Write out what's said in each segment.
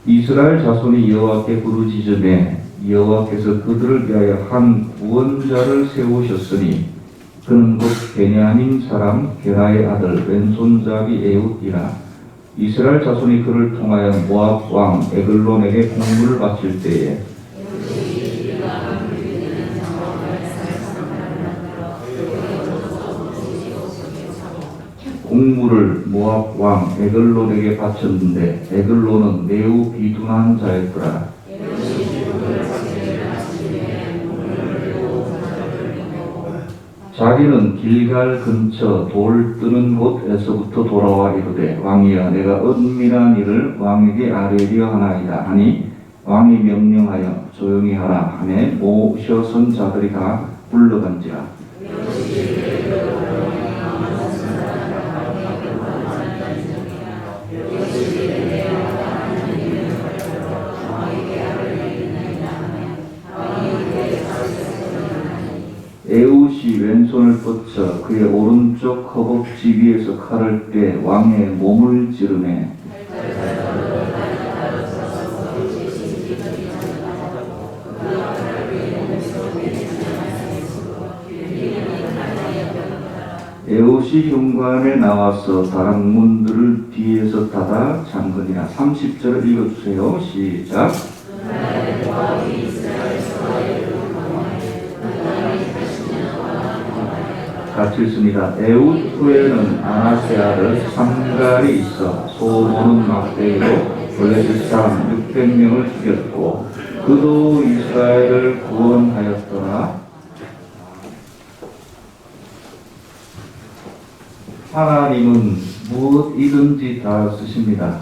이스라엘 자손이 여호와께 부르짖으매 여호와께서 그들을 위하여 한 구원자를 세우셨으니 그는 곧 베냐민 사람 게라의 아들 왼손잡이 에훗이라. 이스라엘 자손이 그를 통하여 모압 왕 에글론에게 공물을 바칠 때에 공물을 모압 왕 에글론에게 바쳤는데 에글론은 매우 비둔한 자였더라. 자기는 길갈 근처 돌 뜨는 곳에서부터 돌아와 이르되 왕이여 내가 은밀한 일을 왕에게 아뢰려 하나이다 하니 왕이 명령하여 조용히 하라 하매 모셔선 자들이 다 물러간지라. 에훗이 왼손을 뻗쳐 그의 오른쪽 허벅지 위에서 칼을 떼 왕의 몸을 찌르매 에훗이 현관에 나와서 다락문들을 뒤에서 닫아 잠그니라. 30절을 읽어주세요. 시작. 같이 읽습니다. 에훗 후에는 아나세 아들 삼갈이 있어 소모는 막대기로 블레셋 사람 600명을 죽였고 그도 이스라엘을 구원하였더라. 하나님은 무엇이든지 다 쓰십니다.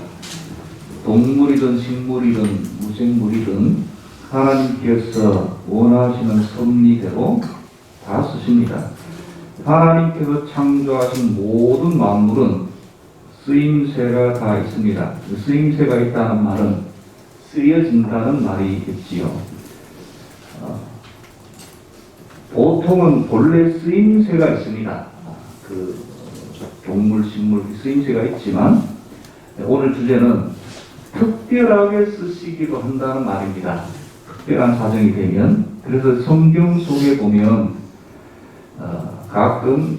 동물이든 식물이든 무생물이든 하나님께서 원하시는 섭리대로 다 쓰십니다. 하나님께서 창조하신 모든 만물은 쓰임새가 다 있습니다. 쓰임새가 있다는 말은 쓰여진다는 말이겠지요. 보통은 본래 쓰임새가 있습니다. 동물, 식물 쓰임새가 있지만 오늘 주제는 특별하게 쓰시기도 한다는 말입니다. 특별한 사정이 되면. 그래서 성경 속에 보면 가끔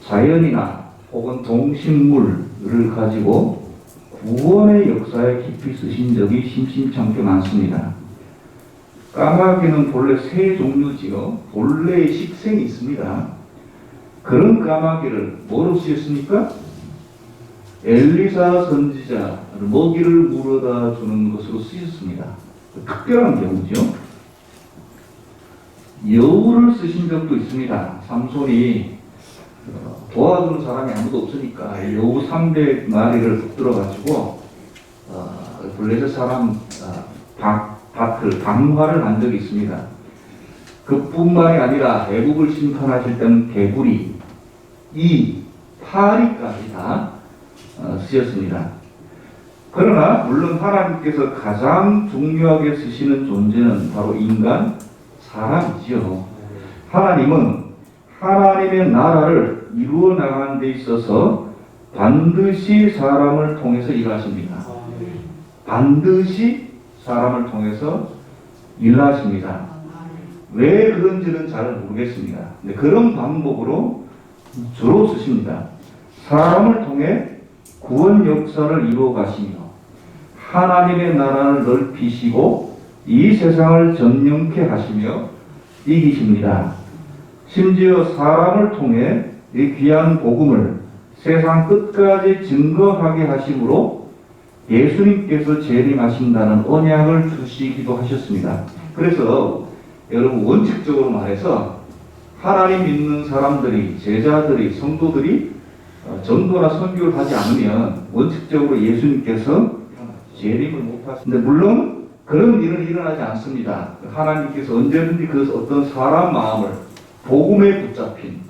자연이나 혹은 동식물을 가지고 구원의 역사에 깊이 쓰신 적이 심심찮게 많습니다. 까마귀는 본래 새 종류지요. 본래의 식생이 있습니다. 그런 까마귀를 뭐로 쓰였습니까? 엘리사 선지자 먹이를 물어다 주는 것으로 쓰였습니다. 특별한 경우죠. 여우를 쓰신 적도 있습니다. 삼손이 도와주는 사람이 아무도 없으니까 여우 300마리를 붙들어가지고 블레셋 사람 밭을 방화를 한 적이 있습니다. 그뿐만이 아니라 애국을 심판하실 때는 개구리, 파리까지 다 쓰였습니다. 그러나 물론 하나님께서 가장 중요하게 쓰시는 존재는 바로 인간, 사람이지요. 하나님은 하나님의 나라를 이루어 나가는 데 있어서 반드시 사람을 통해서 일하십니다. 반드시 사람을 통해서 일하십니다. 왜 그런지는 잘 모르겠습니다. 근데 그런 방법으로 주로 쓰십니다. 사람을 통해 구원 역사를 이루어 가시며 하나님의 나라를 넓히시고 이 세상을 전영케 하시며 이기십니다. 심지어 사람을 통해 이 귀한 복음을 세상 끝까지 증거하게 하심으로 예수님께서 재림하신다는 언약을 주시기도 하셨습니다. 그래서 여러분 원칙적으로 말해서 하나님 믿는 사람들이, 제자들이, 성도들이 전도나 선교를 하지 않으면 원칙적으로 예수님께서 재림을 못하십니다. 물론 그런 일은 일어나지 않습니다. 하나님께서 언제든지 그 어떤 사람 마음을 복음에 붙잡힌,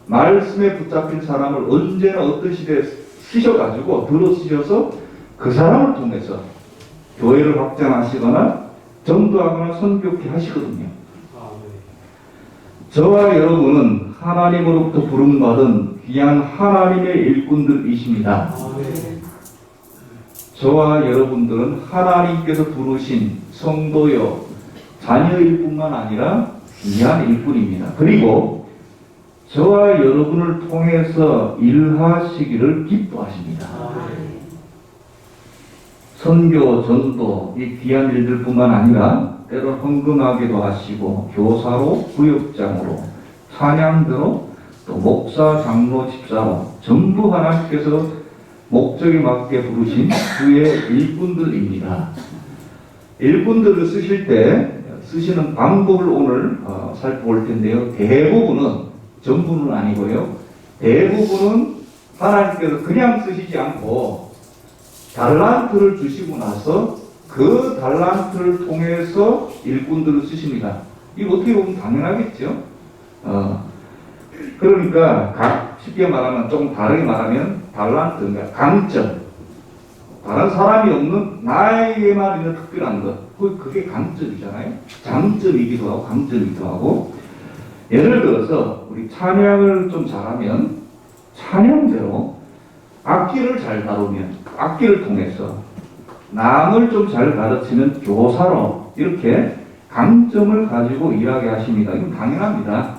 말씀에 붙잡힌 사람을 언제나 어떤 시대에 쓰셔가지고 들어 쓰셔서 그 사람을 통해서 교회를 확장하시거나 전도하거나 선교케 하시거든요. 저와 여러분은 하나님으로부터 부름받은 귀한 하나님의 일꾼들이십니다. 저와 여러분들은 하나님께서 부르신 성도여 자녀일 뿐만 아니라 귀한 일꾼입니다. 그리고 저와 여러분을 통해서 일하시기를 기뻐하십니다. 선교, 전도, 이 귀한 일들 뿐만 아니라 때로 헌금하기도 하시고 교사로, 구역장으로, 찬양대로, 또 목사, 장로, 집사로 전부 하나님께서 목적에 맞게 부르신 주의 일꾼들입니다. 일꾼들을 쓰실 때 쓰시는 방법을 오늘 살펴볼 텐데요. 대부분은, 전부는 아니고요. 대부분은 하나님께서 그냥 쓰시지 않고 달란트를 주시고 나서 그 달란트를 통해서 일꾼들을 쓰십니다. 이거 어떻게 보면 당연하겠죠. 그러니까 쉽게 말하면, 조금 다르게 말하면 달란트, 그러니까 강점, 다른 사람이 없는 나에게만 있는 특별한 것, 그게 강점이잖아요. 장점이기도 하고 강점이기도 하고. 예를 들어서 우리 찬양을 좀 잘하면 찬양대로, 악기를 잘 다루면 악기를 통해서, 남을 좀 잘 가르치는 교사로, 이렇게 강점을 가지고 일하게 하십니다. 이건 당연합니다.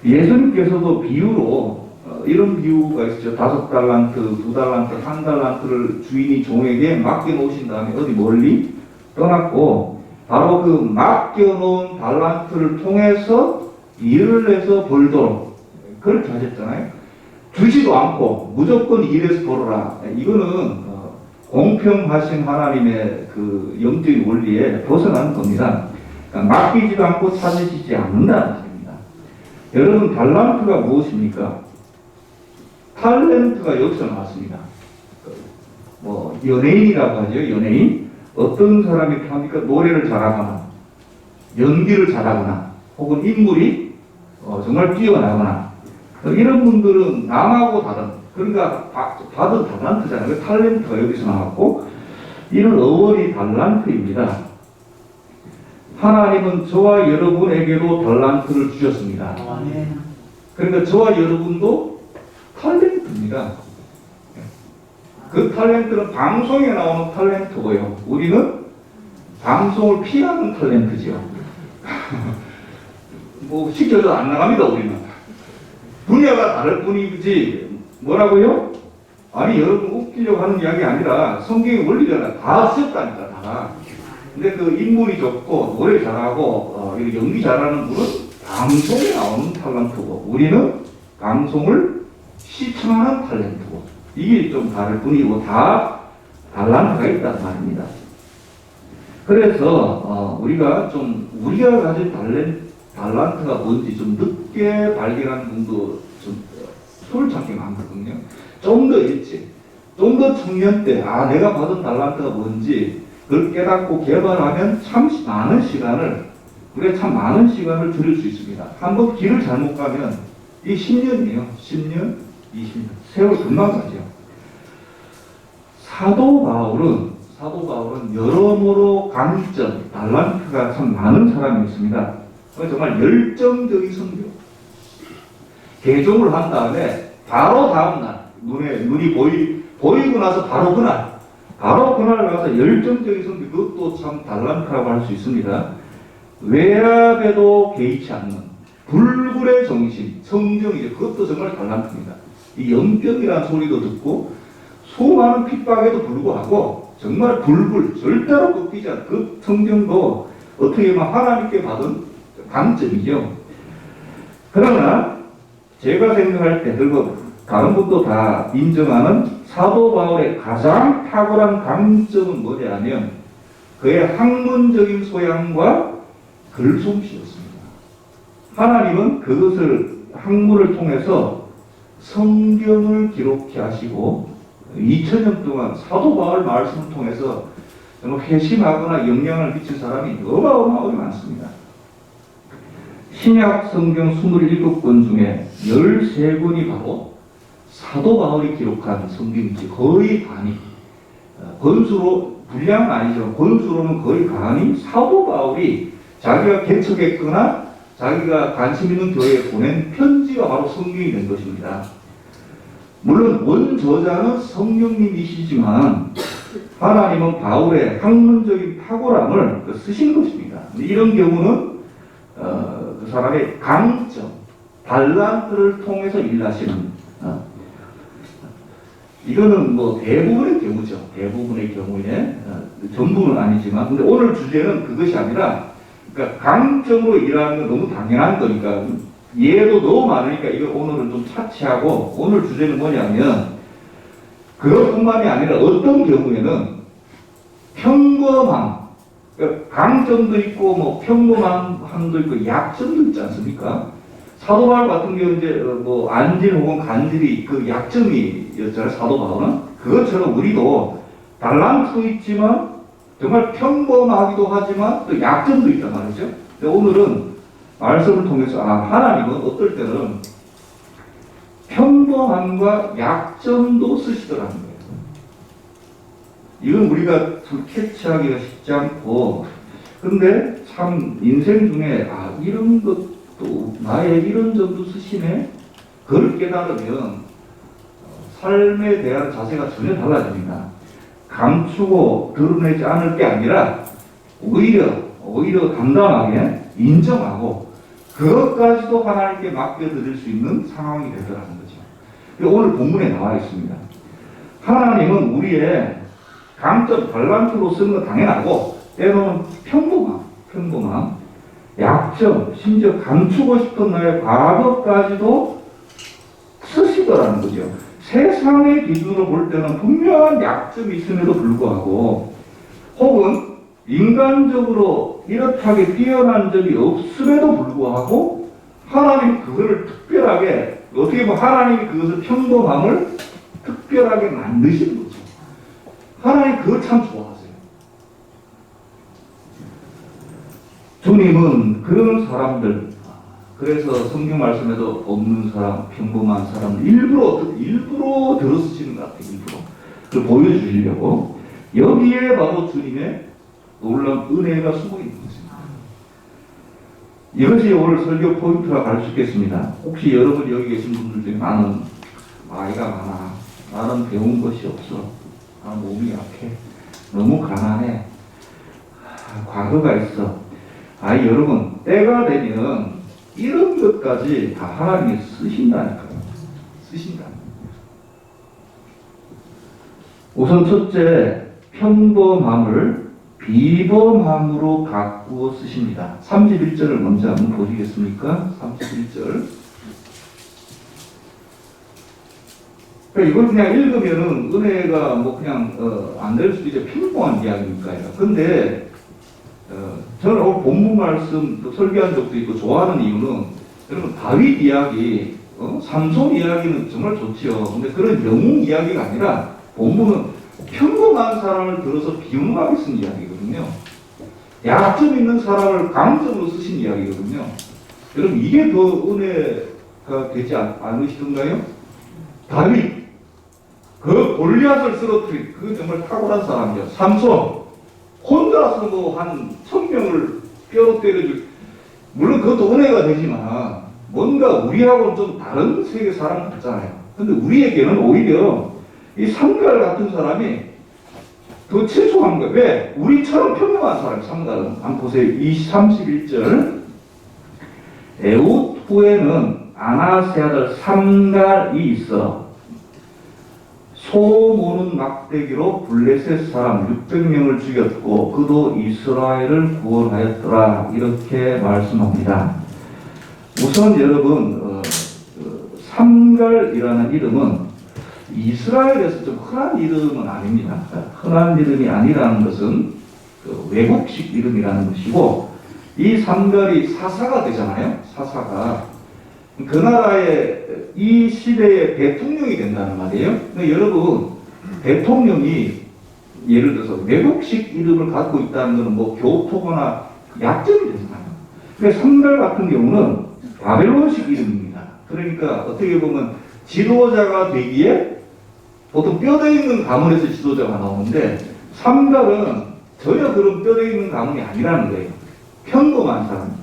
예수님께서도 비유로 이런 비유가 있죠. 5달란트, 2달란트, 1달란트를 주인이 종에게 맡겨놓으신 다음에 어디 멀리 떠났고, 바로 그 맡겨놓은 달란트를 통해서 일을 해서 벌도록 그렇게 하셨잖아요. 주지도 않고 무조건 일해서 벌어라. 이거는 공평하신 하나님의 그 영적인 원리에 벗어나는 겁니다. 그러니까 맡기지도 않고 찾으시지 않는다는 것입니다. 여러분, 달란트가 무엇입니까? 탤런트가 여기서 나왔습니다. 연예인이라고 하죠. 연예인. 어떤 사람이 이렇게 합니까? 노래를 잘하거나, 연기를 잘하거나, 혹은 인물이 정말 뛰어나거나, 이런 분들은 남하고 다른, 그러니까 받은 달란트잖아요. 그 탤런트가 여기서 나왔고, 이는 어원이 달란트입니다. 하나님은 저와 여러분에게도 달란트를 주셨습니다. 그러니까 저와 여러분도 탤런트입니다. 그 탤런트는 방송에 나오는 탤런트고요. 우리는 방송을 피하는 탤런트죠. 시켜도 안 나갑니다, 우리는. 분야가 다를 뿐이지, 뭐라고요? 아니, 여러분 웃기려고 하는 이야기 아니라 성경의 원리잖아. 다 쓰였다니까, 다. 근데 그 인물이 좋고, 노래 잘하고, 연기 잘하는 분은 방송에 나오는 탤런트고, 우리는 방송을 시청하는 탤런트고, 이게 좀 다를 뿐이고, 다 달란트가 있단 말입니다. 그래서, 우리가 가진 달란트가 뭔지 좀 늦게 발견한 분도 좀 솔창게 많거든요. 좀 더 일찍, 좀 더 청년 때, 내가 받은 달란트가 뭔지 그걸 깨닫고 개발하면 참 많은 시간을, 우리가 참 많은 시간을 줄일 수 있습니다. 한번 길을 잘못 가면 이 10년이에요. 10년, 20년. 세월 금방 가죠. 사도 바울은 여러모로 강점, 달란트가 참 많은 사람이었습니다. 정말 열정적인 성교. 개종을 한 다음에 바로 다음날 눈이 보이고 나서 바로 그날 가서 열정적인 성교, 그것도 참 달란트라고 할 수 있습니다. 외압에도 개의치 않는 불굴의 정신, 성정이죠. 그것도 정말 달란트입니다. 이 영병이라는 소리도 듣고 수많은 핍박에도 불구하고 정말 불굴, 절대로 꺾이지 않는 그 성정도 어떻게 보면 하나님께 받은 강점이죠. 그러나 제가 생각할 때, 그리고 다른 분도 다 인정하는 사도 바울의 가장 탁월한 강점은 뭐냐면 그의 학문적인 소양과 글솜씨였습니다. 하나님은 그것을, 학문을 통해서 성경을 기록해 하시고 2000년 동안 사도 바울 말씀을 통해서 회심하거나 영향을 미친 사람이 어마어마하게 많습니다. 신약 성경 27권 중에 13권이 바로 사도 바울이 기록한 성경이지, 거의 반이, 권수로, 분량은 아니지만 권수로는 거의 반이 사도 바울이 자기가 개척했거나 자기가 관심 있는 교회에 보낸 편지가 바로 성경이 된 것입니다. 물론 원저자는 성령님이시지만 하나님은 바울의 학문적인 탁월함을 쓰신 것입니다. 이런 경우는 그 사람의 강점, 달란트를 통해서 일하시는 이거는 뭐 대부분의 경우죠. 대부분의 경우에 전부는 아니지만, 근데 오늘 주제는 그것이 아니라, 그러니까 강점으로 일하는 건 너무 당연한 거니까 예도 너무 많으니까 이거 오늘은 좀 차치하고, 오늘 주제는 뭐냐면 그것뿐만이 아니라 어떤 경우에는 평범함, 그러니까 강점도 있고 뭐 평범함도 있고 약점도 있지 않습니까? 사도 바울 같은 경우 이제 뭐 안질 혹은 간질이 그 약점이었잖아요. 사도 바울은 그것처럼 우리도 달란트도 있지만 정말 평범하기도 하지만 또 약점도 있단 말이죠. 근데 오늘은 말씀을 통해서 하나님은 어떨 때는 평범함과 약점도 쓰시더라는 거예요. 이건 우리가 캐치하기가 쉽지 않고, 근데 참 인생 중에 이런 것도 나의 이런 점도 쓰시네. 그걸 깨달으면 삶에 대한 자세가 전혀 달라집니다. 감추고 드러내지 않을 게 아니라 오히려 담담하게 인정하고 그것까지도 하나님께 맡겨드릴 수 있는 상황이 되더라는 거죠. 오늘 본문에 나와 있습니다. 하나님은 우리의 강점, 달란트로 쓰는 건 당연하고 때로는 평범함, 약점, 심지어 감추고 싶은 나의 과거까지도 쓰시더라는 거죠. 세상의 기준으로 볼 때는 분명한 약점이 있음에도 불구하고, 혹은 인간적으로 이렇게 뛰어난 점이 없음에도 불구하고 하나님 그거를 특별하게, 어떻게 보면 하나님이 그것을 평범함을 특별하게 만드시는 거죠. 하나님 그거 참 좋아하세요. 주님은 그런 사람들, 그래서 성경 말씀에도 없는 사람, 평범한 사람 일부러 들어쓰시는 것 같아요. 일부러 그걸 보여주시려고. 여기에 바로 주님의 놀라운 은혜가 숨어 있는 것입니다. 이것이 오늘 설교 포인트라 할 수 있겠습니다. 혹시 여러분 여기 계신 분들 중에 나는 나이가 많아, 나는 배운 것이 없어, 나는 몸이 약해, 너무 가난해, 과거가 있어. 여러분 때가 되면 이런 것까지 다 하나님이 쓰신다니까요. 쓰신다. 우선 첫째, 평범함을 비범함으로 가꾸어 쓰십니다. 31절을 먼저 한번 보시겠습니까? 31절. 이걸 그냥 읽으면은 은혜가 뭐 그냥 안 될 수도 있죠. 평범한 이야기니까요. 근데 저는 오늘 본문 말씀 설교한 적도 있고 좋아하는 이유는, 여러분 다윗 이야기, 삼손 이야기는 정말 좋지요. 근데 그런 영웅 이야기가 아니라 본문은 평범한 사람을 들어서 비운하게 쓴 이야기거든요. 약점 있는 사람을 강점으로 쓰신 이야기거든요. 여러분 이게 더 은혜가 되지 않으시던가요? 다윗, 그 골리앗을 쓰러뜨린 그 정말 탁월한 사람이죠. 삼손, 혼자서 뭐 한 1000명을 뼈로 때려줄, 물론 그것도 은혜가 되지만 뭔가 우리하고는 좀 다른 세계 사람 같잖아요. 근데 우리에게는 오히려 이 삼갈 같은 사람이 더 최소한 거예요. 왜? 우리처럼 평범한 사람, 삼갈은. 한번 보세요. 31절. 에훗 후에는 아나세 아들 삼갈이 있어 소 모는 막대기로 블레셋 사람 600명을 죽였고 그도 이스라엘을 구원하였더라. 이렇게 말씀합니다. 우선 여러분 삼갈이라는 이름은 이스라엘에서 좀 흔한 이름은 아닙니다. 흔한 이름이 아니라는 것은 외국식 이름이라는 것이고, 이 삼갈이 사사가 되잖아요. 사사가 그 나라의 이 시대의 대통령이 된다는 말이에요. 근데 여러분 대통령이 예를 들어서 외국식 이름을 갖고 있다는 것은 뭐 교토거나 약점이 되잖아요. 근데 삼갈 같은 경우는 바벨론식 이름입니다. 그러니까 어떻게 보면 지도자가 되기에 보통 뼈대 있는 가문에서 지도자가 나오는데, 삼갈은 전혀 그런 뼈대 있는 가문이 아니라는 거예요. 평범한 사람.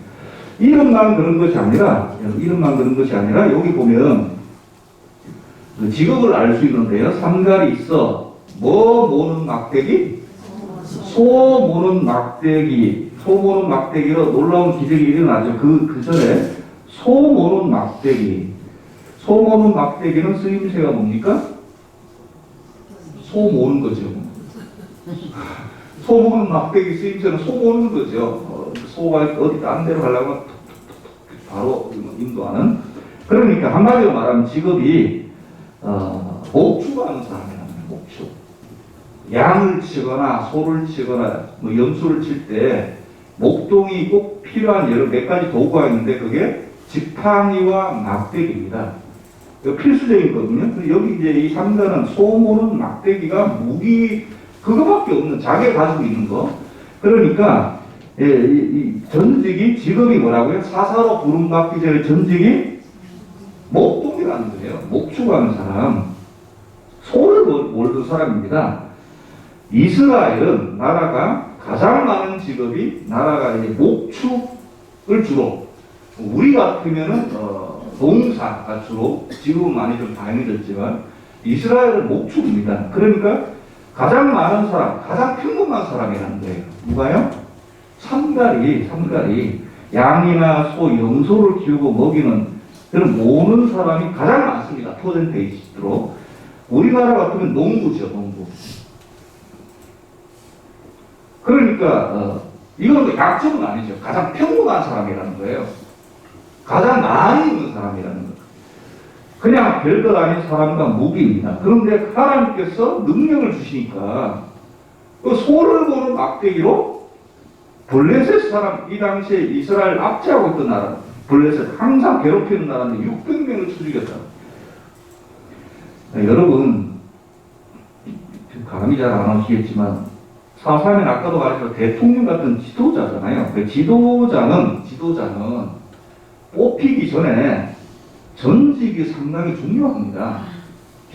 이름만 그런 것이 아니라 여기 보면 그 직업을 알 수 있는데요. 삼갈이 있어 뭐 모는 막대기? 소 모는 막대기. 소 모는 막대기로 놀라운 기적이 일어나죠. 그 전에 소 모는 막대기. 소 모는 막대기는 쓰임새가 뭡니까? 소 모는 거죠. 소 모는 막대기 쓰임새는 소 모는 거죠. 소가 어디 다른 데로 가려면 바로 인도하는. 그러니까 한마디로 말하면 직업이 목축하는 사람이라는 거예요. 목축. 양을 치거나 소를 치거나 뭐 염소를 칠 때 목동이 꼭 필요한 여러 몇 가지 도구가 있는데 그게 지팡이와 막대기입니다. 이거 필수적인 거거든요. 여기 이제 이 3단은 소 모는 막대기가 무기 그거밖에 없는 자기가 가지고 있는 거. 그러니까 이 전직이 직업이 뭐라고요? 사사로 부름받기 전에 전직이 목동이라는 거예요. 목축하는 사람. 소를 몰던 사람입니다. 이스라엘은 나라가 가장 많은 직업이 나라가 이제 목축을 주로 우리 같으면은 농사가 주로 지금은 많이 좀 다양해졌지만 이스라엘은 목축입니다. 그러니까 가장 많은 사람, 가장 평범한 사람이라는 거예요. 누가요? 삼가리 양이나 소, 염소를 키우고 먹이는 그런 모는 사람이 가장 많습니다. 퍼센테이지로. 우리나라 같으면 농부죠, 농부. 그러니까 이건 약점은 아니죠. 가장 평범한 사람이라는 거예요. 가장 많이 있는 사람이라는 거예요. 그냥 별것 아닌 사람과 무기입니다. 그런데 하나님께서 능력을 주시니까 그 소를 보는 막대기로 블레셋 사람, 이 당시에 이스라엘 압제하고 있던 나라, 블레셋 항상 괴롭히는 나라인데 600명을 쳐 죽였다. 여러분 감이 잘 안 오시겠지만 사사면 아까도 말했지만 대통령 같은 지도자잖아요. 그 지도자는 뽑히기 전에 전직이 상당히 중요합니다.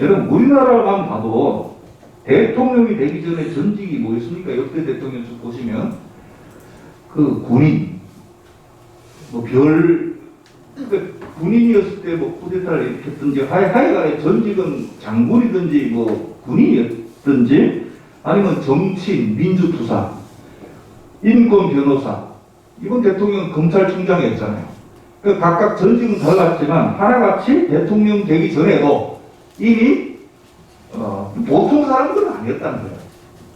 여러분 우리나라만 봐도 대통령이 되기 전에 전직이 뭐였습니까? 역대 대통령 쭉 보시면 그 군인, 군인이었을 때 쿠데타를 일으켰든지 하여간에 전직은 장군이든지 군인이었든지 아니면 정치인, 민주투사, 인권 변호사, 이번 대통령은 검찰총장이었잖아요. 각각 전직은 달랐지만 하나같이 대통령 되기 전에도 이미 보통 사람들은 아니었다는 거예요.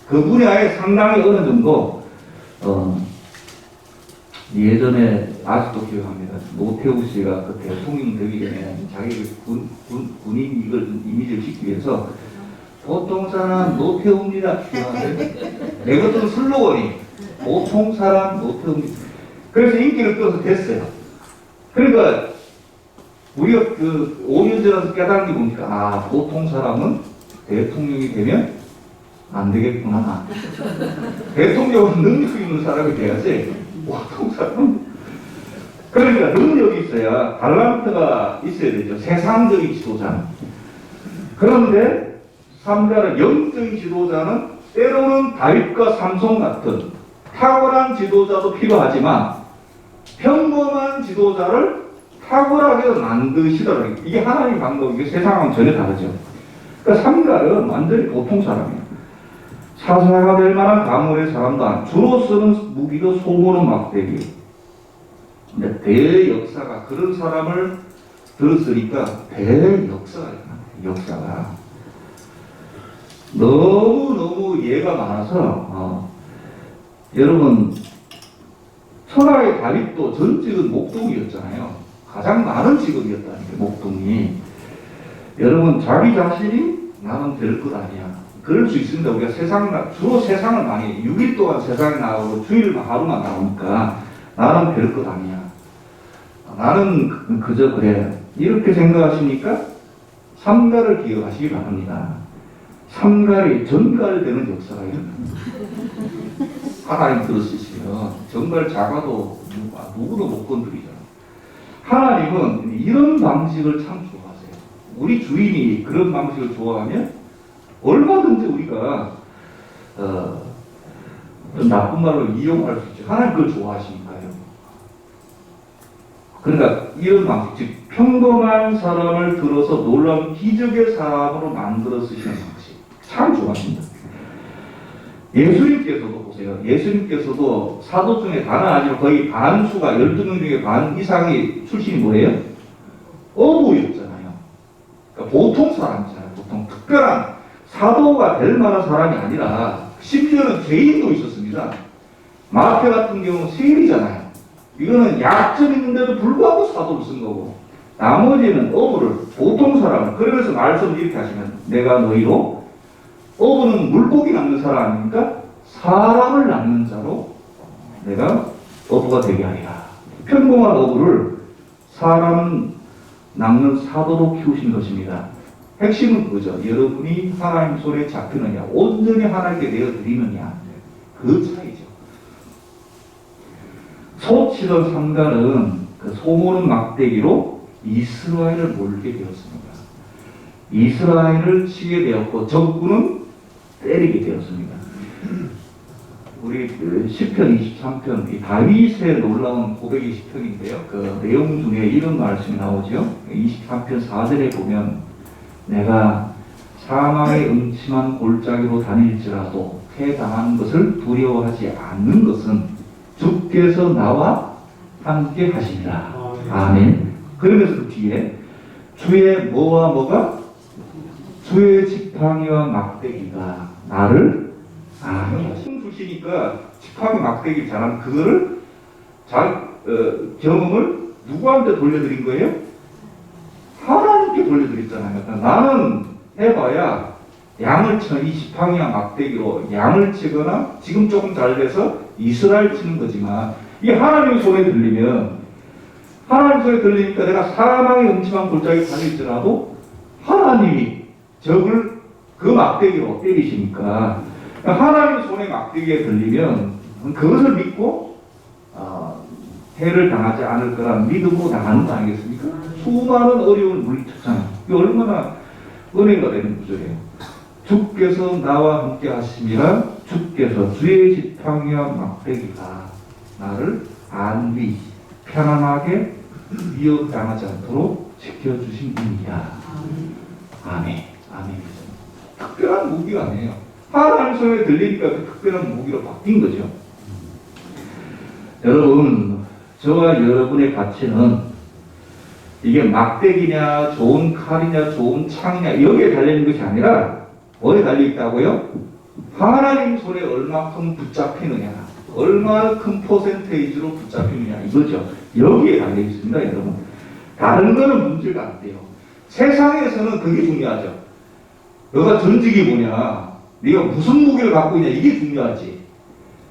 그 분야에 상당히 어느 정도 예전에 아직도 기억합니다. 노태우 씨가 그 대통령 되기 전에 자기 군인 이걸 이미지를 짓기 위해서 보통 사람 노태우입니다. 내 것들은 슬로건이 보통 사람 노태우입니다. 그래서 인기를 끌어서 됐어요. 그러니까 우리가 그 5년 전에 깨달은 게 뭡니까? 보통 사람은 대통령이 되면 안 되겠구나. 대통령은 능력 있는 사람이 돼야지 보통 사람은. 그러니까 능력이 있어야 달란트가 있어야 되죠. 세상적인 지도자는. 그런데 삼가는 영적인 지도자는 때로는 다윗과 삼손 같은 탁월한 지도자도 필요하지만 평범한 지도자를 탁월하게 만드시더라고요. 이게 하나님의 방법이고 세상은 전혀 다르죠. 그러니까 삼가는 완전히 보통 사람이에요. 사사가 될 만한 가문의 사람도 아니고 주로 쓰는 무기도 소모는 막대기. 근데 대역사가 그런 사람을 들었으니까 대역사가 일어나요. 역사가. 너무 예가 많아서 여러분 천하의 다윗도 전직은 목동이었잖아요. 가장 많은 직업이었다는 게 목동이. 여러분 자기 자신이 나는 될 것 아니야. 그럴 수 있습니다. 우리가 주로 세상을 많이 6일 동안 세상에 나오고 주일만 하루만 나오니까 나는 될 것 아니야. 나는 그저 그래. 이렇게 생각하시니까 삼가를 기억하시기 바랍니다. 삼갈이 전갈되는 역사가 일어납니다. 하나님 들으시면 정말 작아도 누구도 못 건드리잖아요. 하나님은 이런 방식을 참 좋아하세요. 우리 주인이 그런 방식을 좋아하면 얼마든지 우리가 좀 나쁜 말로 이용할 수 있죠. 하나님 그걸 좋아하시니까요. 그러니까 이런 방식, 즉 평범한 사람을 들어서 놀라운 기적의 사람으로 만들어 쓰시는 방식 참 좋아요. 합니다. 예수님께서도 보세요. 예수님께서도 사도 중에 다는 아니지만 거의 반수가 12명 중에 반 이상이 출신이 뭐예요? 어부였잖아요. 그러니까 보통 사람이잖아요. 보통 특별한 사도가 될 만한 사람이 아니라 심지어는 죄인도 있었습니다. 마태 같은 경우는 세리잖아요. 이거는 약점 있는데도 불구하고 사도를 쓴 거고, 나머지는 어부를, 보통 사람을. 그러면서 말씀을 이렇게 하시면, 내가 너희로, 어부는 물고기 낚는 사람 아닙니까? 사람을 낚는 자로 내가 어부가 되게 하리라. 평범한 어부를 사람 낚는 사도로 키우신 것입니다. 핵심은 그거죠. 여러분이 하나님 손에 잡히느냐, 온전히 하나님께 내어드리느냐, 그 차이죠. 소 치던 상갈은 그 소모는 막대기로 이스라엘을 몰게 되었습니다. 이스라엘을 치게 되었고 적군은 때리게 되었습니다. 우리 시편 23편, 이 다윗의 놀라운 고백의 시편인데요. 그 내용 중에 이런 말씀이 나오죠. 23편 4절에 보면, 내가 사망의 음침한 골짜기로 다닐지라도 패당한 것을 두려워하지 않는 것은 주께서 나와 함께 하시리라. 아멘. 그러면서 그 뒤에 주의 뭐와 뭐가? 주의 지팡이와 막대기가 나를 숨 주시니까 지팡이 막대기 잘한 그거를 경험을 누구한테 돌려드린 거예요? 하나님께 돌려드렸잖아요. 그러니까 나는 해봐야 양을 이 지팡이와 막대기로 양을 치거나 지금 조금 잘 돼서 이스라엘 치는 거지만, 이게 하나님 손에 들리면, 하나님 손에 들리니까 내가 사망의 음침한 골짜기 다닐지라도 하나님이 적을 그 막대기로 때리시니까, 하나님 손에 막대기에 들리면 그것을 믿고 해를 당하지 않을 거란 믿음으로 당하는 거 아니겠습니까? 수많은 어려움을 물리쳤잖아요. 이게 얼마나 은혜가 되는 구절이에요. 주께서 나와 함께 하심이라. 주께서 주의 지팡이와 막대기가 나를 안위 편안하게 위협당하지 않도록 지켜주심이니라. 아멘. 아멘. 특별한 무기가 아니에요. 하나님 손에 들리니까 그 특별한 무기로 바뀐 거죠. 여러분, 저와 여러분의 가치는 이게 막대기냐, 좋은 칼이냐, 좋은 창이냐, 여기에 달려있는 것이 아니라 뭐에 달려있다고요? 하나님 손에 얼마큼 붙잡히느냐, 얼마나 큰 퍼센테이지로 붙잡히느냐, 이거죠. 여기에 달려있습니다, 여러분. 다른 거는 문제가 안 돼요. 세상에서는 그게 중요하죠. 너가 전직이 뭐냐, 네가 무슨 무기를 갖고 있냐, 이게 중요하지.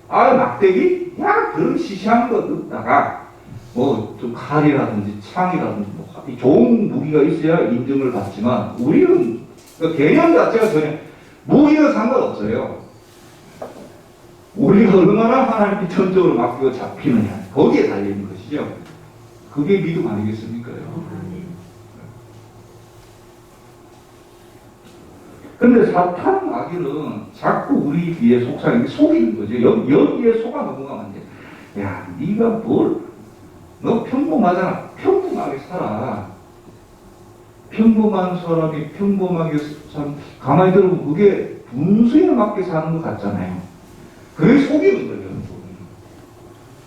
막대기? 야, 그런 시시한 거 넣다가 뭐 좀 칼이라든지 창이라든지 뭐 좋은 무기가 있어야 인정을 받지만, 우리는 그 개념 자체가 전혀 무기는 상관없어요. 우리가 얼마나 하나님께 전적으로 맡기고 잡히느냐, 거기에 달려있는 것이죠. 그게 믿음 아니겠습니까? 근데 사탄 마귀는 자꾸 우리 귀에 속이는 거죠. 여기에 속아 넘어가면 안 돼. 야, 네가 너 평범하잖아. 평범하게 살아. 평범한 사람이 평범하게 가만히 들어보면 그게 분수에 맞게 사는 것 같잖아요. 그게 속이는 거예요.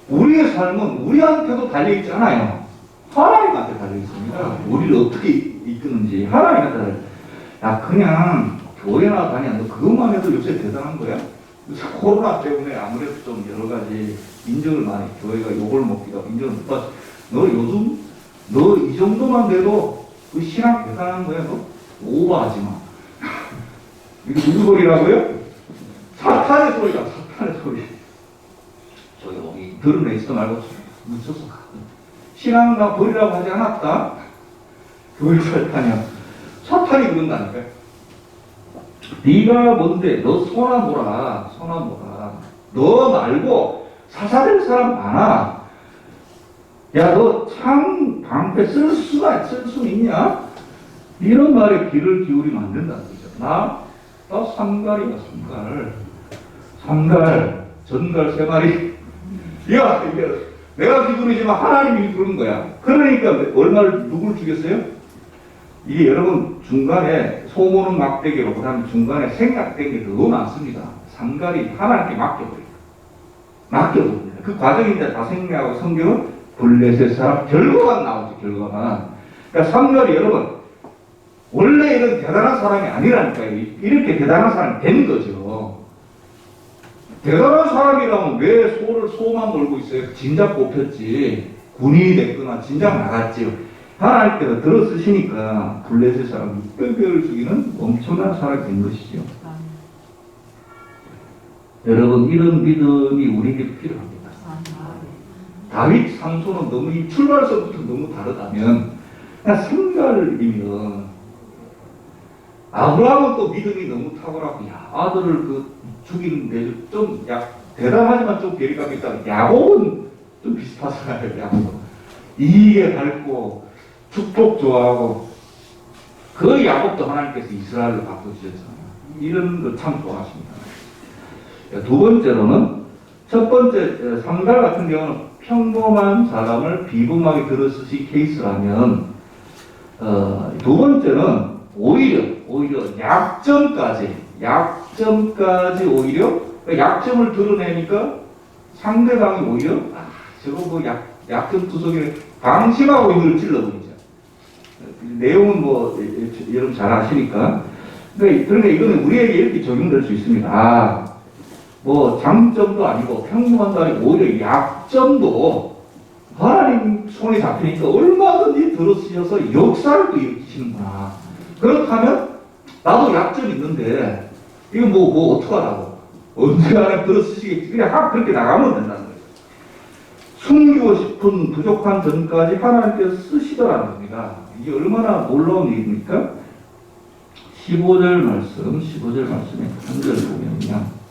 우리의 삶은 우리한테도 달려있잖아요. 하나님한테 달려있습니다. 우리를 어떻게 이끄는지 하나님한테 달려있어요. 야, 그냥 교회나 다녀. 너 그것만 해도 요새 대단한 거야? 요새 코로나 때문에 아무래도 좀 여러 가지 인정을 많이, 교회가 욕을 먹기도 하고 인정을 못 받았어. 너 요즘, 너 이 정도만 돼도 그 신앙 대단한 거야. 너 오버하지 마. 이거 누구 소리라고요? 사탄의 소리야, 사탄의 소리. 조용히 들은 애지도 말고 묻혀서 가. 신앙은 나 버리라고 하지 않았다. 교회 사탄이야. 사탄이 그런다니까요. 네가 뭔데? 너 소나 보라. 너 말고 사사될 사람 많아. 야, 너 창 방패 쓸 수 있냐? 이런 말에 귀를 기울이면 안 된다는 거죠. 나 삼갈이야, 삼갈, 전갈 3마리. 야, 이게 내가 기준이지만 하나님이 그런 거야. 그러니까 얼마를 누굴 죽였어요? 이게 여러분 중간에 소모는 막대기로 그다음에 중간에 생략된 게 너무 많습니다. 상갈이 하나님께 맡겨버립니다. 그 과정인데 다 생략하고 성경은 블레셋 사람 결과만 나오죠. 결과만. 그러니까 상갈이 여러분 원래 이런 대단한 사람이 아니라니까요. 이렇게 대단한 사람이 된 거죠. 대단한 사람이라면 왜 소만 몰고 있어요? 진작 뽑혔지. 군인이 됐거나 진작 나갔지요. 하나님께서 들어쓰시니까 블레셋 사람 600배를 죽이는 엄청난 사람이 된 것이죠. 여러분 이런 믿음이 우리에게 필요합니다. 다윗 삼손은 너무 이 출발서부터 너무 다르다면 그냥 성갈이면 아브라함은 또 믿음이 너무 탁월하고 아들을 죽이는데 좀 대단하지만 좀 괴리감이 있다. 야곱은 좀 비슷하잖아요. 야곱은 이익에 밝고 축복 좋아하고 그 야곱도 하나님께서 이스라엘로 바꿔주셨잖아요. 이런 거 참 좋아하십니다. 두 번째로는 첫 번째 상갈 같은 경우는 평범한 사람을 비범하게 들어쓰시 케이스라면 두 번째는 오히려 약점까지 오히려 약점을 드러내니까 상대방이 오히려 저거 뭐 약점 투성이를 방심하고 이걸 찔러버리죠. 내용은 뭐 여러분 잘 아시니까. 그러니까 이거는 우리에게 이렇게 적용될 수 있습니다. 뭐 장점도 아니고 평범한도 아니고 오히려 약점도 하나님 손에 잡히니까 얼마든지 들어쓰셔서 역사를 또 일으키시는구나. 그렇다면 나도 약점 있는데 이거 뭐 어떡하라고 언제 하나님 들어쓰시겠지. 그냥 그렇게 나가면 된다는 거예요. 숨기고 싶은 부족한 점까지 하나님께서 쓰시더라는 겁니다. 이게 얼마나 놀라운 일입니까? 15절 말씀에 한 절 보면요.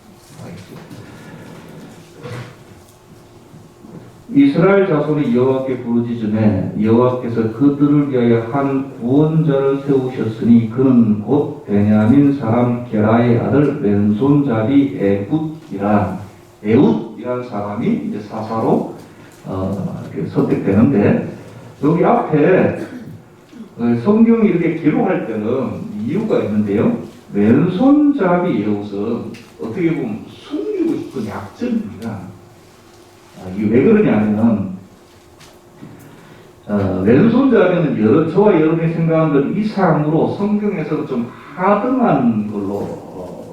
이스라엘 자손이 여호와께 부르짖음에 여호와께서 그들을 위하여 한 구원자를 세우셨으니 그는 곧 베냐민 사람 게라의 아들 왼손잡이 에훗이란 사람이 이제 사사로 선택되는데 여기 앞에 성경이 이렇게 기록할 때는 이유가 있는데요. 왼손잡이 에훗은 어떻게 보면 숨기고 싶은 약점입니다. 이게 왜 그러냐면 왼손잡이는 저와 여러분이 생각하는 이상으로 성경에서 좀 하등한 걸로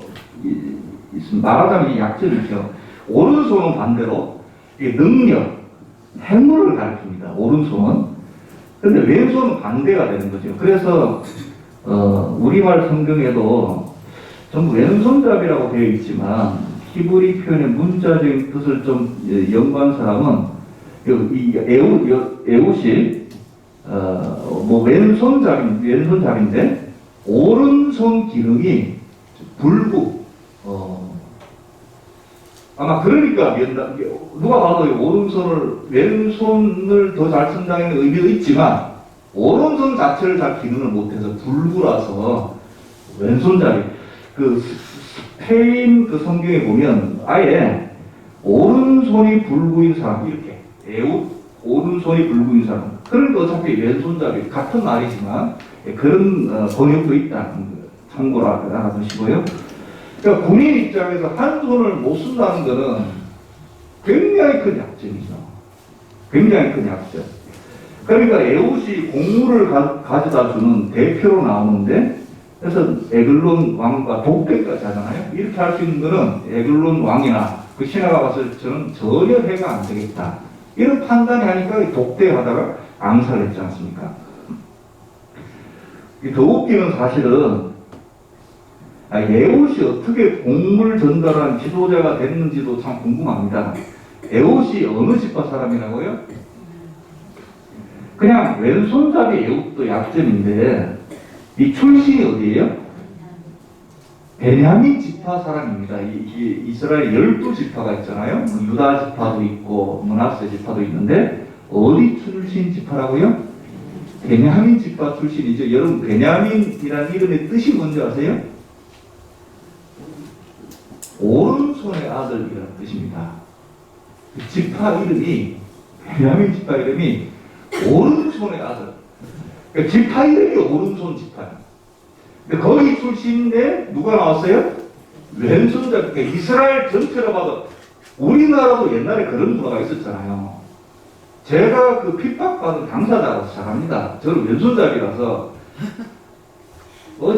말하자면 약점이죠. 오른손은 반대로 능력, 행물을 가리킵니다. 오른손은. 근데 왼손은 반대가 되는 거죠. 그래서 우리말 성경에도 전부 왼손잡이라고 되어 있지만 히브리 표현의 문자적인 뜻을 좀 연구한 사람은 이 에훗이 뭐 왼손잡인데 오른손 기능이 불구 아마 그러니까 누가 봐도 왼손을 더 잘 쓴다는 의미도 있지만 오른손 자체를 잘 기능을 못해서 불구라서 왼손잡이 스페인 성경에 보면 아예 오른손이 불구인 사람 이렇게 에훗 오른손이 불구인 사람 그러니까 어차피 왼손잡이 같은 말이지만 그런 번역도 있다는 참고로 알아두시고요. 그러니까 군인 입장에서 한 손을 못 쓴다는 것은 굉장히 큰 약점이죠. 굉장히 큰 약점. 그러니까 에훗이 공물을 가져다 주는 대표로 나오는데 그래서 에글론 왕과 독대까지 하잖아요. 이렇게 할 수 있는 것은 에글론 왕이나 그 신하가 봤을 때는 전혀 해가 안 되겠다. 이런 판단이 하니까 독대하다가 암살했지 않습니까? 더 웃기는 사실은 에훗이 어떻게 공물 전달한 지도자가 됐는지도 참 궁금합니다. 에훗이 어느 지파 사람이라고요? 그냥 왼손잡이 에훗도 약점인데 이 출신이 어디예요? 베냐민 지파 사람입니다. 이스라엘 12지파가 있잖아요. 유다 지파도 있고 므낫세 지파도 있는데 어디 출신 지파라고요? 베냐민 지파 출신이죠. 여러분 베냐민이라는 이름의 뜻이 뭔지 아세요? 오른손의 아들이라는 뜻입니다. 지파 이름이 베냐민 지파 이름이 오른손의 아들. 그러니까 지파 이름이 오른손 지파예요. 근데 거기 출신인데 누가 나왔어요? 왼손자. 그러니까 이스라엘 전체로 봐도 우리나라도 옛날에 그런 문화가 있었잖아요. 제가 그 핍박받은 당사자라서 잘합니다. 저는 왼손잡이라서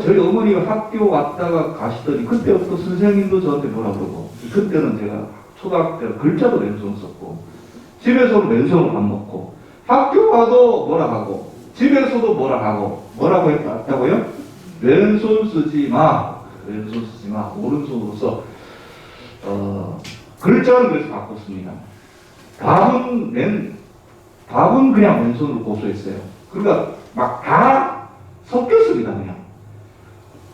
저희 어머니가 학교 왔다가 가시더니 그때부터 선생님도 저한테 뭐라 그러고, 그때는 제가 초등학교 때 글자도 왼손 썼고 집에서도 왼손으로 밥 먹고 학교 가도 뭐라 하고 집에서도 뭐라 하고 뭐라고 했다고요? 왼손 쓰지 마. 왼손 쓰지 마. 오른손으로 써. 글자는 그래서 바꿨습니다. 밥은 그냥 왼손으로 고소했어요. 그러니까 막 다 섞였습니다, 그냥.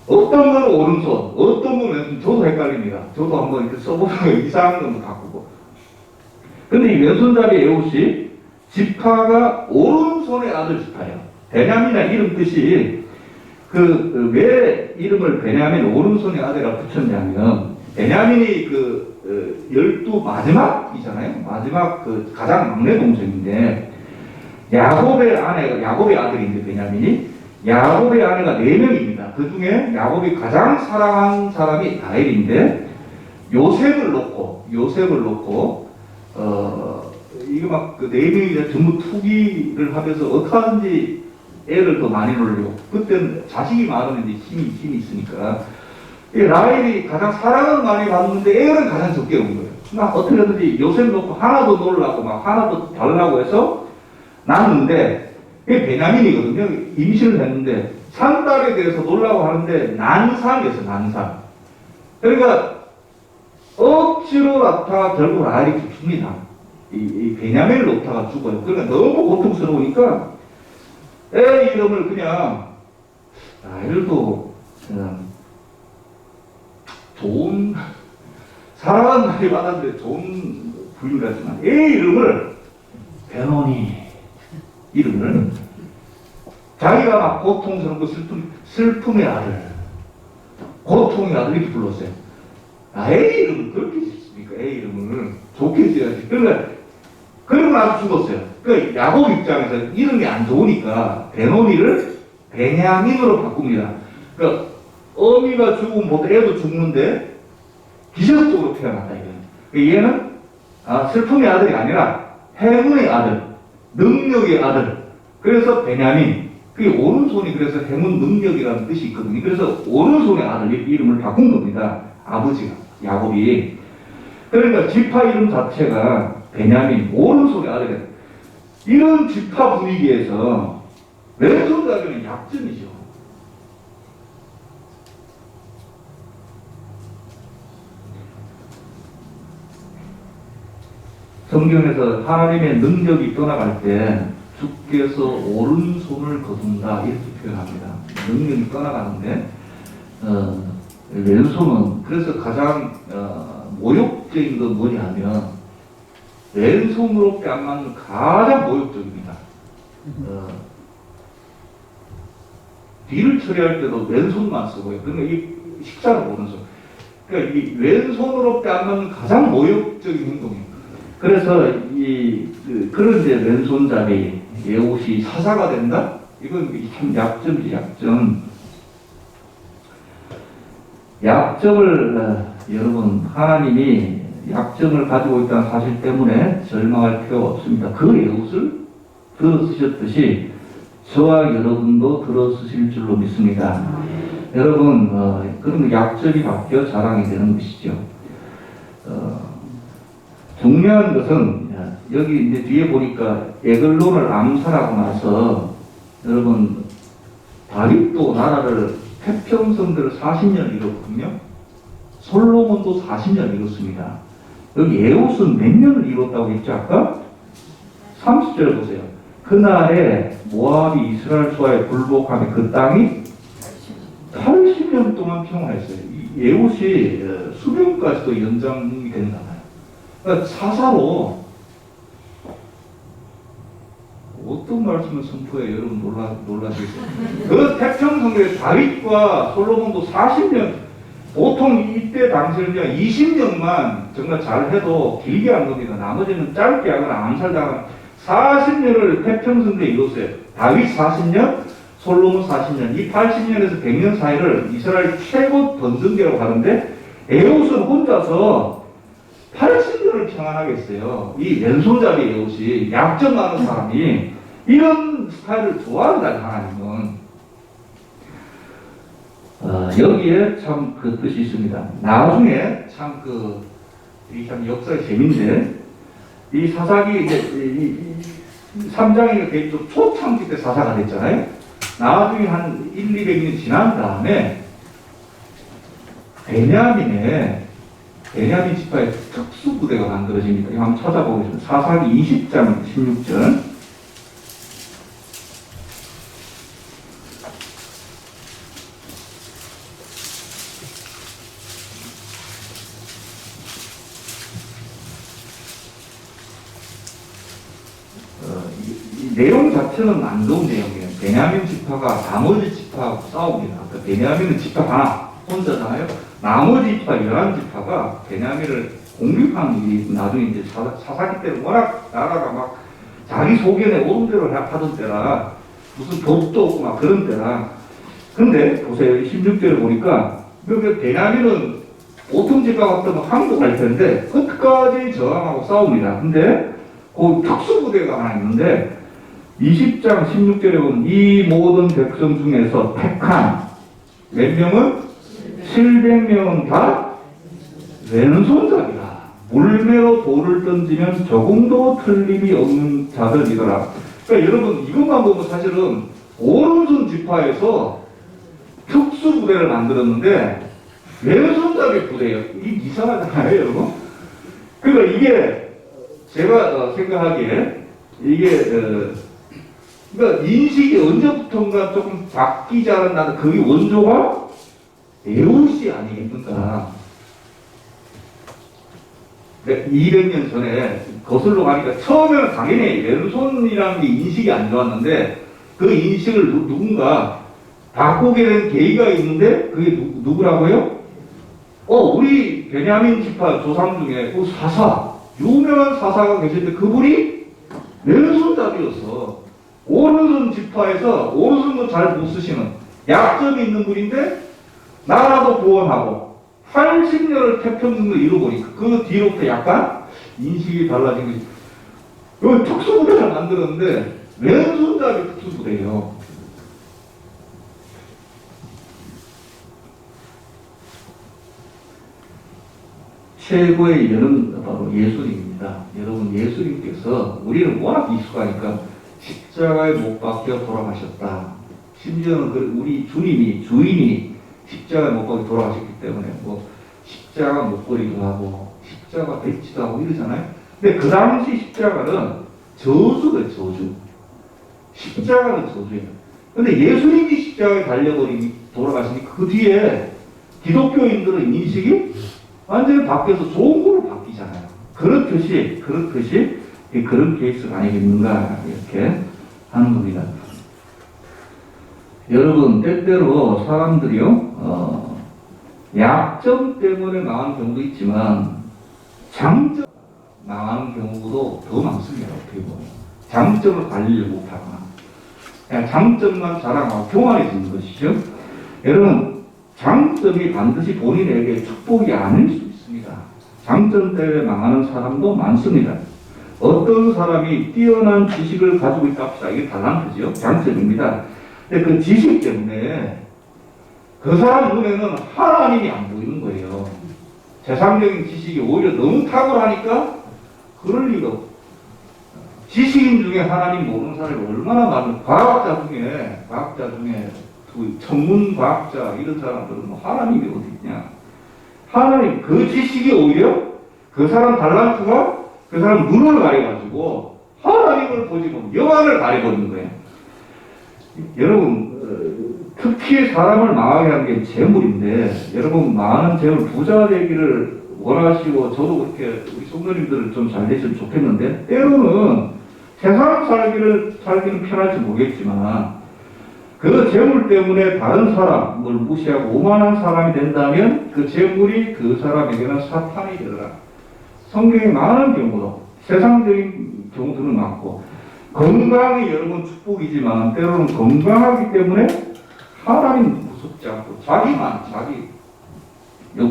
어떤 건 오른손, 어떤 건 왼손, 저도 헷갈립니다. 저도 한번 이렇게 써보면 이상한 건 바꾸고. 근데 이 왼손잡이 에웃이 지파가 오른손의 아들 지파예요. 베냐민이라는 이름 뜻이 왜 이름을 베냐민 오른손의 아들이라고 붙였냐면, 베냐민이 12 마지막이잖아요. 마지막 가장 막내 동생인데, 야곱의 아들인데, 베냐민이. 야곱의 아내가 4명입니다. 그 중에 야곱이 가장 사랑한 사람이 라헬인데, 요셉을 놓고, 이거 막 4명이 전부 투기를 하면서 어떡하든지 애를 더 많이 놀려고. 그때는 자식이 많으면 힘이 있으니까. 라헬이 가장 사랑을 많이 받는데 애를 가장 적게 온 거예요. 막 어떻게든지 요셉 놓고 하나 더 놀라고 막 하나 더 달라고 해서 낳았는데, 이게 베냐민이거든요. 임신을 했는데 산딸에 대해서 놀라고 하는데 난상이었어요. 난상. 그러니까 억지로 낳다가 결국 라헬이 죽습니다. 이 베냐민을 놓다가 죽어요. 그러니까 너무 고통스러우니까 애 이름을 그냥 라헬도 그냥 좋은 사랑은 많이 받았는데 좋은 부유를 하지만 애 이름을 베노니 이름을 자기가 막 고통스럽고 슬픔의 아들, 고통의 아들 이렇게 불렀어요. 애 이름을 그렇게 짓습니까? 애 이름을 좋게 지어야지. 그러고 나서 죽었어요. 그러니까 야곱 입장에서 이름이 안 좋으니까 베노니를 베냐민으로 바꿉니다. 그러니까 어미가 죽으면 보통 애도 죽는데 기적적으로 태어났다 이거예요. 그러니까 얘는 슬픔의 아들이 아니라 행운의 아들, 능력의 아들. 그래서 베냐민. 그게 오른손이 그래서 행운 능력이라는 뜻이 있거든요. 그래서 오른손의 아들 이름을 바꾼 겁니다. 아버지가, 야곱이. 그러니까 지파 이름 자체가 베냐민, 오른손의 아들이에요. 이런 지파 분위기에서 왼손잡이는 약점이죠. 성경에서 하나님의 능력이 떠나갈 때 주께서 오른손을 거둔다 이렇게 표현합니다. 능력이 떠나가는데 왼손은 그래서 가장 모욕적인 건 뭐냐면 왼손으로 뺨맞는 가장 모욕적입니다. 뒤를 처리할 때도 왼손만 쓰고요. 그러니까 이 식사를 오른손. 그러니까 이 왼손으로 뺨맞는 가장 모욕적인 행동입니다. 그래서 그런데 왼손잡이 에웃이 사사가 된다? 이건 참 약점이지, 약점. 약점을 여러분 하나님이 약점을 가지고 있다는 사실 때문에 절망할 필요가 없습니다. 그 에웃을 들어쓰셨듯이 저와 여러분도 들어쓰실 줄로 믿습니다. 여러분 그런 약점이 바뀌어 자랑이 되는 것이죠. 중요한 것은 여기 이제 뒤에 보니까 에글론을 암살하고 나서 여러분 다윗도 나라를 태평성대를 40년 이뤘거든요. 솔로몬도 40년 이뤘습니다. 여기 에웃은 몇 년을 이뤘다고 했죠 아까? 30절 보세요. 그날에 모압이 이스라엘 수하에 굴복하며 그 땅이 80년 동안 평화했어요. 이 에웃이 수명까지도 연장이 된다. 그러니까 사사로 어떤 말씀을 선포해 여러분 놀라시겠어요? 그 태평성대 다윗과 솔로몬도 40년, 보통 이때 당시는 20년만 정말 잘해도 길게 한 겁니다. 나머지는 짧게 하거나 암살당한 40년을 태평성대에 이뤘어요. 다윗 40년, 솔로몬 40년, 이 80년에서 100년 사이를 이스라엘 최고 번성기라고 하는데 에웃은 혼자서 80년을 평안하게 했어요. 이 왼손잡이 에웃이 약점 많은 사람이 이런 스타일을 좋아한다, 하나님은. 여기에 참 그 뜻이 있습니다. 나중에 참 이 참 역사의 재미인데, 이 사사기 이제 3장이 되게 좀 초창기 때 사사가 됐잖아요. 나중에 한 200년 지난 다음에 베냐민 지파의 특수부대가 만들어집니다. 이거 한번 찾아보겠습니다. 사사기 20장 16절. 이 내용 자체는 안 좋은 내용이에요. 베냐민 지파가 나머지 지파하고 싸웁니다. 그러니까 베냐민은 지파 하나, 혼자잖아요. 나머지 지파, 11지파가 베냐민을 공격하는 일이 나중에 이제 사사기 때는 워낙 나라가 막 자기 소견에 오른 대로 하던 때라 무슨 법도 없고 막 그런 때라. 근데 보세요. 16절에 보니까 여기 베냐민은 보통 지파 같으면 항복할 텐데 끝까지 저항하고 싸웁니다. 근데 그 특수부대가 하나 있는데 20장 16절에 보면 이 모든 백성 중에서 택한 몇 명은? 700명은 다 왼손잡이라. 물매로 돌을 던지면 조금도 틀림이 없는 자들이더라. 그러니까 여러분 이것만 보면 사실은 오른손 지파에서 특수부대를 만들었는데 왼손잡이 부대예요. 이게 이상하잖아요, 여러분. 그러니까 이게 제가 생각하기에 이게 그러니까 인식이 언제부턴가 조금 바뀌지 않았나. 그게 원조가 에웃이 아니겠는가. 200년 전에 거슬러 가니까 처음에는 당연히 왼손이라는 게 인식이 안 좋았는데 그 인식을 누군가 바꾸게 된 계기가 있는데 그게 누구라고요? 우리 베냐민 지파 조상 중에 그 유명한 사사가 계신데 그분이 왼손잡이였어. 오른손 지파에서 오른손도 잘 못 쓰시는 약점이 있는 분인데 나라도 구원하고 80년을 태평성을 이루고니까 그 뒤로부터 약간 인식이 달라진 거지. 여기 특수부대를 만들었는데 왼손잡이 특수부대예요. 최고의 예는 바로 예수님입니다. 여러분 예수님께서 우리는 워낙 익숙하니까 십자가에 못 박혀 돌아가셨다. 심지어는 우리 주인이 십자가에 못 박혀 돌아가셨기 때문에 뭐 십자가 목걸이도 하고 십자가 배지도 하고 이러잖아요. 근데 그 당시 십자가는 저주예요, 저주. 십자가는 저주예요. 근데 예수님이 십자가에 돌아가시니 그 뒤에 기독교인들의 인식이 완전히 바뀌어서 좋은 걸로 바뀌잖아요. 그렇듯이 그런 케이스가 아니겠는가 이렇게 하는 겁니다. 여러분 때때로 사람들이요 약점 때문에 망하는 경우도 있지만 장점 망하는 경우도 더 많습니다. 어떻게 보면 장점을 관리를 못하거나 그냥 장점만 자랑하고 교만해지는 것이죠. 여러분 장점이 반드시 본인에게 축복이 아닐 수 있습니다. 장점 때문에 망하는 사람도 많습니다. 어떤 사람이 뛰어난 지식을 가지고 있다 합시다. 이게 달란트죠. 장점입니다. 근데 그 지식 때문에 그 사람 눈에는 하나님이 안 보이는 거예요. 세상적인 지식이 오히려 너무 탁월하니까 그럴 리가 없어요. 지식인 중에 하나님 모르는 사람이 얼마나 많은 과학자 중에 전문 과학자 이런 사람들은 하나님이 어디 있냐. 하나님 그 지식이 오히려 그 사람 달란트가 그 사람 눈을 가려가지고 하나님을 보지 못하고 영안을 가려버리는 거예요. 여러분 특히 사람을 망하게 하는 게 재물인데 여러분 많은 재물 부자 되기를 원하시고 저도 그렇게 우리 성도님들은 좀 잘 되시면 좋겠는데 때로는 세상 살기는 편할지 모르겠지만 그 재물 때문에 다른 사람을 무시하고 오만한 사람이 된다면 그 재물이 그 사람에게는 사탄이 되더라. 성경에 많은 경우도 세상적인 경우들은 많고 건강이 여러분 축복이지만 때로는 건강하기 때문에 하나님 무섭지 않고 자기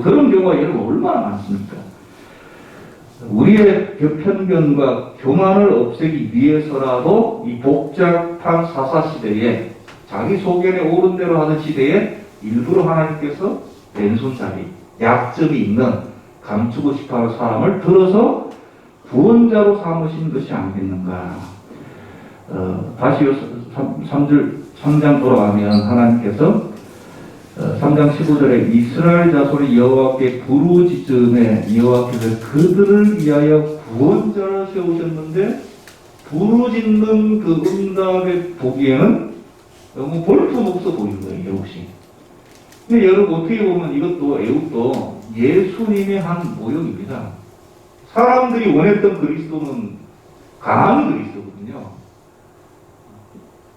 그런 경우가 여러분 얼마나 많습니까? 우리의 편견과 교만을 없애기 위해서라도 이 복잡한 사사시대에 자기 소견에 오른 대로 하는 시대에 일부러 하나님께서 왼손잡이, 약점이 있는 감추고 싶어하는 사람을 들어서 구원자로 삼으신 것이 아니겠는가. 다시 3장 돌아가면 하나님께서 3장 15절에 이스라엘 자손이 여호와께 부르짖음에 여호와께서 그들을 위하여 구원자를 세우셨는데 부르짖는 그 응답에 보기에는 너무 볼품없어 보이는 거예요. 역시. 근데 여러분 어떻게 보면 이것도 애국도 예수님의 한 모형입니다. 사람들이 원했던 그리스도는 강한 그리스도거든요.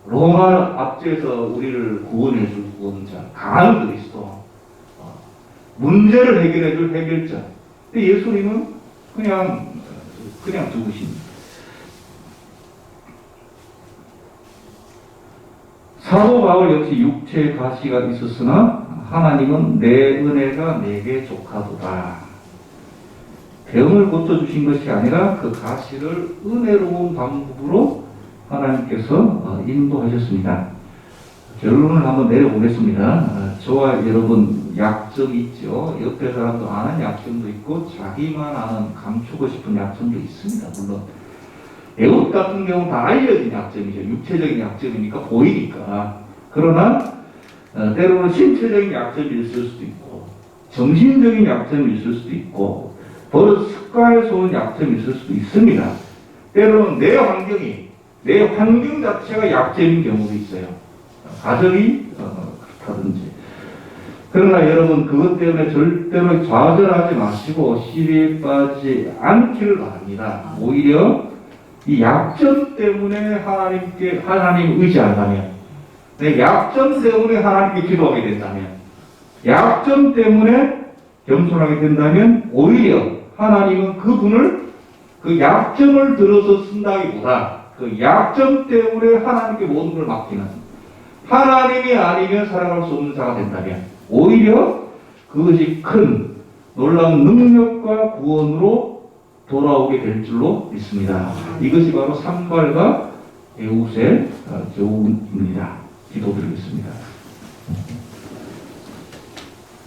로마 압제에서 우리를 구원해줄 구원자, 강한 그리스도, 문제를 해결해줄 해결자. 근데 예수님은 그냥 죽으십니다. 사도 바울 역시 육체의 가시가 있었으나 하나님은 내 은혜가 내게 족하도다. 병을 고쳐주신 것이 아니라 그 가시를 은혜로운 방법으로 하나님께서 인도하셨습니다. 결론을 한번 내려보겠습니다. 저와 여러분 약점이 있죠. 옆에 사람도 아는 약점도 있고 자기만 아는 감추고 싶은 약점도 있습니다. 물론 애국 같은 경우는 다 알려진 약점이죠. 육체적인 약점이니까 보이니까. 그러나 때로는 신체적인 약점이 있을 수도 있고 정신적인 약점이 있을 수도 있고 버릇 습관에서 오는 약점이 있을 수도 있습니다. 때로는 내 환경 자체가 약점인 경우도 있어요. 가정이 그렇다든지. 그러나 여러분 그것 때문에 절대로 좌절하지 마시고 시비에 빠지지 않기를 바랍니다. 오히려 이 약점 때문에 하나님 의지한다면, 내 약점 때문에 하나님께 기도하게 된다면, 약점 때문에 겸손하게 된다면 오히려 하나님은 그분을 그 약점을 들어서 쓴다기보다 그 약점 때문에 하나님께 모든 걸 맡기는, 하나님이 아니면 살아갈 수 없는 자가 된다면 오히려 그것이 큰 놀라운 능력과 구원으로 돌아오게 될 줄로 믿습니다. 이것이 바로 산발과 에웃의 교훈입니다. 기도드리겠습니다.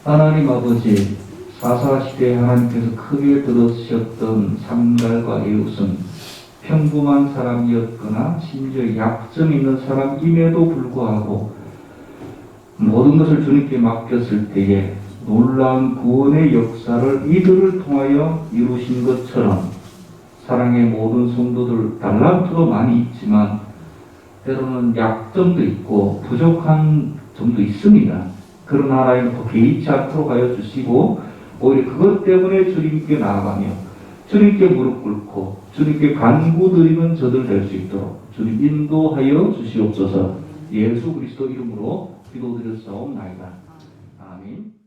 하나님 아버지, 사사시대에 하나님께서 크게 들으셨던 산발과 에웃은 평범한 사람이었거나 심지어 약점 있는 사람임에도 불구하고 모든 것을 주님께 맡겼을 때에 놀라운 구원의 역사를 이들을 통하여 이루신 것처럼 사랑의 모든 성도들 달란트도 많이 있지만 때로는 약점도 있고 부족한 점도 있습니다. 그러나 하나님은 더 개의치 않도록 하여 주시고 오히려 그것 때문에 주님께 나아가며 주님께 무릎 꿇고 주님께 간구드리는 저들 될 수 있도록 주님 인도하여 주시옵소서. 예수 그리스도 이름으로 기도드렸사옵나이다. 아멘.